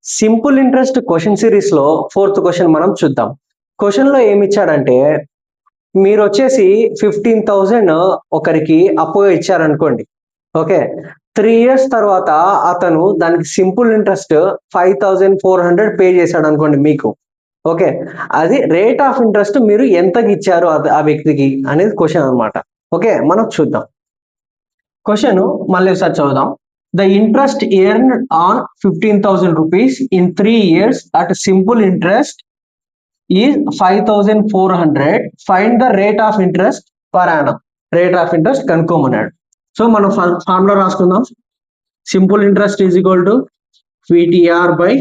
Simple interest question series లో 4th question మనం చూద్దాం. క్వశ్చన్ లో ఏమి ఇచ్చాడంటే మీరు వచ్చేసి 15,000 ఒకరికి అప్పుగా ఇచ్చారనుకోండి. ఓకే, 3 years తర్వాత అతను దానికి సింపుల్ ఇంట్రెస్ట్ 5,400 పే చేశాడు అనుకోండి మీకు. ఓకే, అది రేట్ ఆఫ్ ఇంట్రెస్ట్ మీరు ఎంతకి ఇచ్చారు ఆ వ్యక్తికి అనేది క్వశ్చన్ అన్నమాట. ఓకే, మనం చూద్దాం. క్వశ్చన్ మళ్ళీ ఒకసారి చదువుదాం. The interest earned on 15,000 rupees in 3 years at simple interest is 5,400. Find the rate of interest per annum. Rate of interest కనుక్కోమన్నాడు. సో మనం ఫార్ములా రాసుకుందాం. Simple interest is equal to VTR by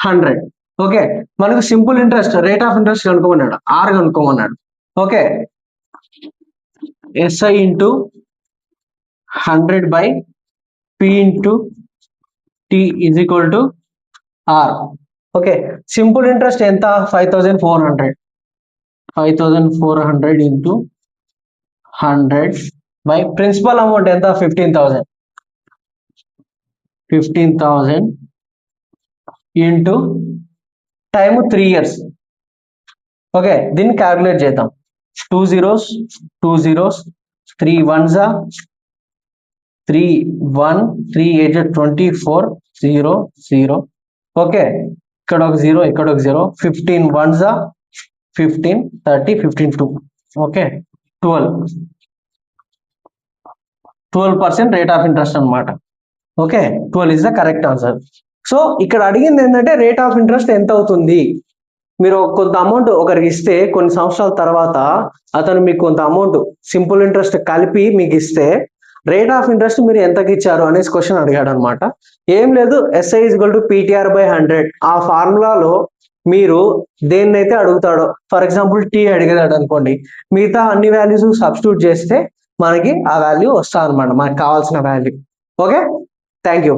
100. Okay, మనకు simple interest rate of interest కనుక్కోమన్నాడు, R కనుక్కోమన్నాడు. Okay, SI into 100 by P into T is equal to R. Okay, simple interest ఎంత? 5,400. 5,400 into 100 by principal amount ఎంత? 15,000. 15,000 into time 3 years. Okay, దీన్ని calculate చేద్దాం. 2 zeros 2 zeros 3 ones 3 1 3 8 24 0 0. Okay, ఇక్కడ ఒక 0 ఇక్కడ ఒక 0. 15 ones 15 30 15 2. Okay, 12% rate of interest అన్నమాట. Okay, 12 is the correct answer. So ఇక్కడ అడిగింది ఏంటంటే రేట్ ఆఫ్ ఇంట్రెస్ట్ ఎంత అవుతుంది. మీరు కొంత అమౌంట్ ఒకరికి ఇస్తే కొన్ని సంవత్సరాల తర్వాత అతను మీకు కొంత అమౌంట్ సింపుల్ ఇంట్రెస్ట్ కలిపి మీకు ఇస్తే రేట్ ఆఫ్ ఇంట్రెస్ట్ మీరు ఎంతకి ఇచ్చారు అనేసి క్వశ్చన్ అడిగాడు అనమాట. ఏం లేదు, SI equal to PTR by 100. ఆ ఫార్ములాలో మీరు దేన్నైతే అడుగుతాడో, ఫర్ ఎగ్జాంపుల్ T అడిగాడు అనుకోండి, మిగతా అన్ని వాల్యూస్ సబ్స్టిట్యూట్ చేస్తే మనకి ఆ వాల్యూ వస్తా అనమాట, మనకు కావాల్సిన వాల్యూ. Okay, thank you.